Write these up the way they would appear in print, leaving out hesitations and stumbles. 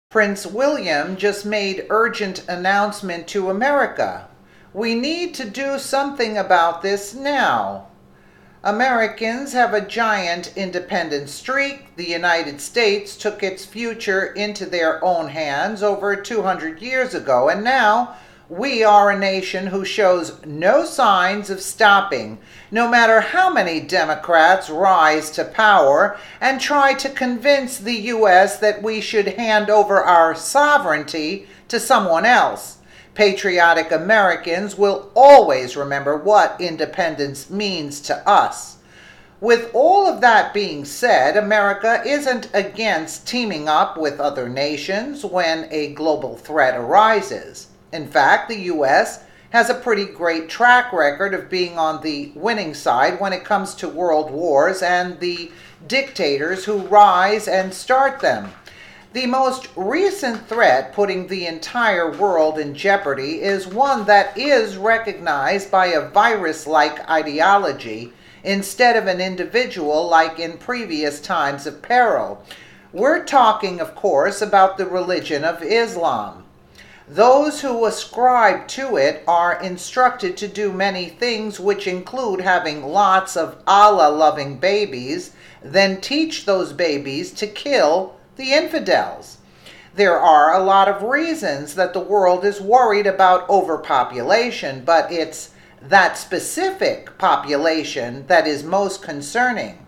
Prince William just made urgent announcement to America. We need to do something about this now. Americans have a giant independent streak. The United States took its future into their own hands over 200 years ago, and now we are a nation who shows no signs of stopping, no matter how many Democrats rise to power and try to convince the U.S. that we should hand over our sovereignty to someone else. Patriotic Americans will always remember what independence means to us. With all of that being said, America isn't against teaming up with other nations when a global threat arises. In fact, the U.S. has a pretty great track record of being on the winning side when it comes to world wars and the dictators who rise and start them. The most recent threat putting the entire world in jeopardy is one that is recognized by a virus-like ideology instead of an individual like in previous times of peril. We're talking, of course, about the religion of Islam. Those who ascribe to it are instructed to do many things, which include having lots of Allah-loving babies, then teach those babies to kill the infidels. There are a lot of reasons that the world is worried about overpopulation, but it's that specific population that is most concerning.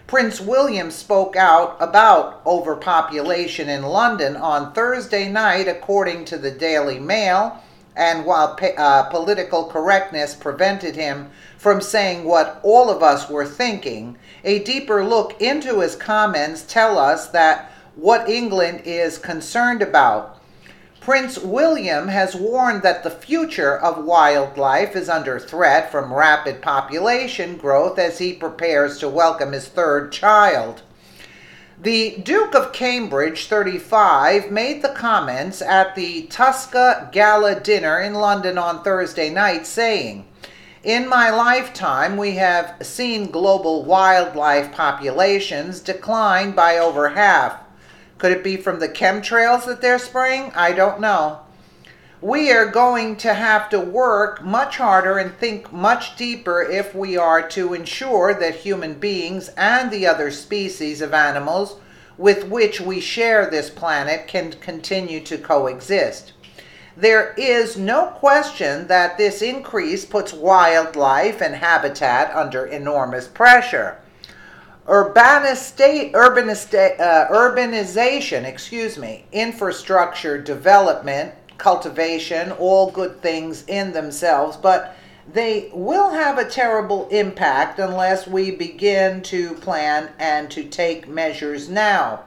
Prince William spoke out about overpopulation in London on Thursday night, according to the Daily Mail, and while political correctness prevented him from saying what all of us were thinking, a deeper look into his comments tell us that what England is concerned about. Prince William has warned that the future of wildlife is under threat from rapid population growth as he prepares to welcome his third child. The Duke of Cambridge, 35, made the comments at the Tusker Gala dinner in London on Thursday night, saying, "In my lifetime, we have seen global wildlife populations decline by over half. Could it be from the chemtrails that they're spraying? I don't know. We are going to have to work much harder and think much deeper if we are to ensure that human beings and the other species of animals with which we share this planet can continue to coexist. There is no question that this increase puts wildlife and habitat under enormous pressure. Urbanization, infrastructure development, cultivation, all good things in themselves, but they will have a terrible impact unless we begin to plan and to take measures now."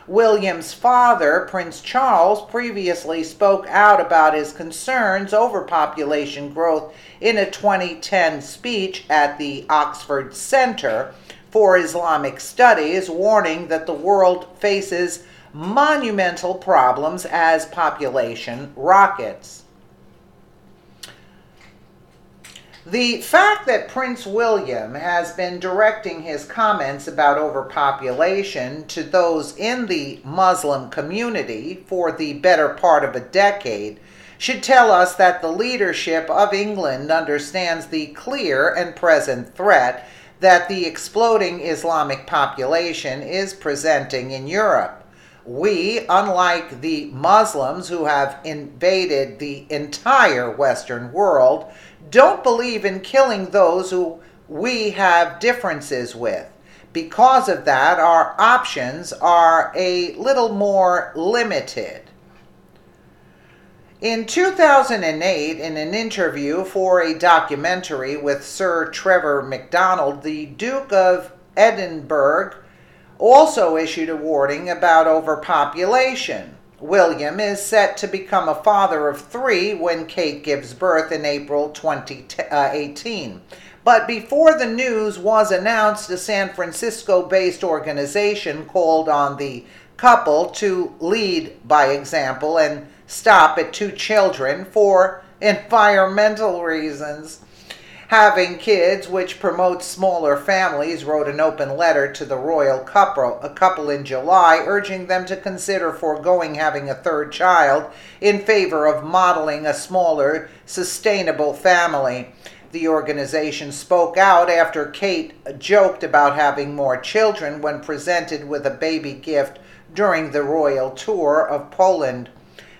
William's father, Prince Charles, previously spoke out about his concerns over population growth in a 2010 speech at the Oxford Center for Islamic Studies, warning that the world faces monumental problems as population rockets. The fact that Prince William has been directing his comments about overpopulation to those in the Muslim community for the better part of a decade should tell us that the leadership of England understands the clear and present threat that the exploding Islamic population is presenting in Europe. We, unlike the Muslims who have invaded the entire Western world, don't believe in killing those who we have differences with. Because of that, our options are a little more limited. In 2008, in an interview for a documentary with Sir Trevor McDonald, the Duke of Edinburgh also issued a warning about overpopulation. William is set to become a father of 3 when Kate gives birth in April 2018. But before the news was announced, a San Francisco-based organization called on the couple to lead by example and stop at 2 children for environmental reasons. Having Kids, which promotes smaller families, wrote an open letter to the royal couple in July, urging them to consider foregoing having a third child in favor of modeling a smaller, sustainable family. The organization spoke out after Kate joked about having more children when presented with a baby gift during the royal tour of Poland.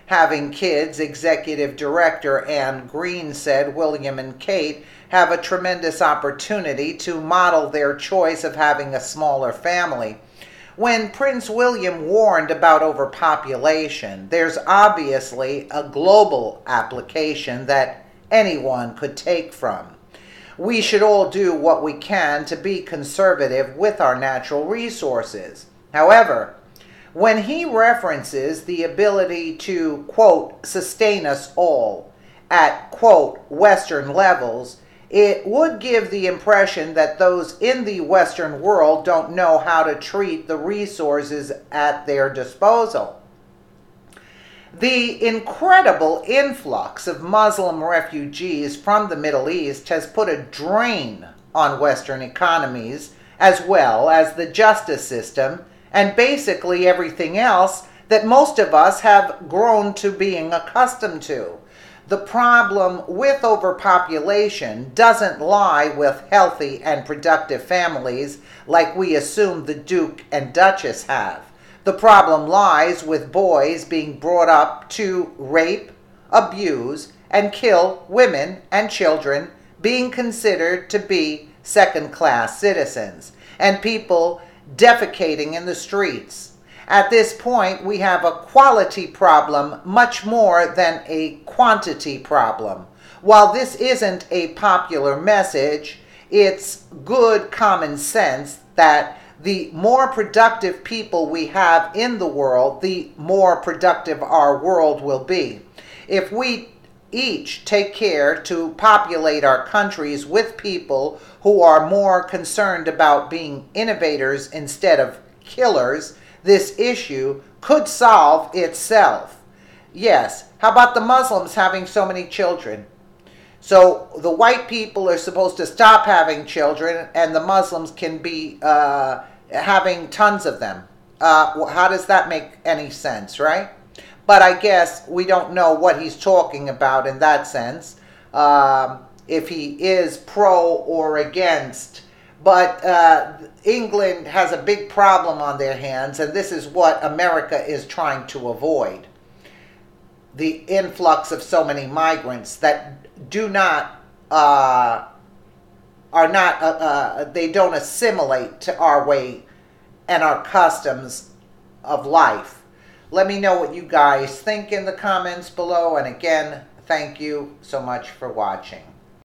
Having Kids executive director Anne Green said William and Kate have a tremendous opportunity to model their choice of having a smaller family. When Prince William warned about overpopulation, there's obviously a global application that anyone could take from. We should all do what we can to be conservative with our natural resources. However, when he references the ability to, quote, sustain us all at, quote, Western levels, it would give the impression that those in the Western world don't know how to treat the resources at their disposal. The incredible influx of Muslim refugees from the Middle East has put a drain on Western economies, as well as the justice system, and basically everything else that most of us have grown to being accustomed to. The problem with overpopulation doesn't lie with healthy and productive families like we assume the Duke and Duchess have. The problem lies with boys being brought up to rape, abuse, and kill women and children, being considered to be second-class citizens, and people defecating in the streets. At this point, we have a quality problem much more than a quantity problem. While this isn't a popular message, it's good common sense that the more productive people we have in the world, the more productive our world will be. If we each take care to populate our countries with people who are more concerned about being innovators instead of killers, this issue could solve itself. Yes, how about the Muslims having so many children? So the white people are supposed to stop having children and the Muslims can be having tons of them. How does that make any sense, right? But I guess we don't know what he's talking about in that sense, if he is pro or against. But England has a big problem on their hands, and this is what America is trying to avoid. The influx of so many migrants that do not, they don't assimilate to our way and our customs of life. Let me know what you guys think in the comments below. And again, thank you so much for watching.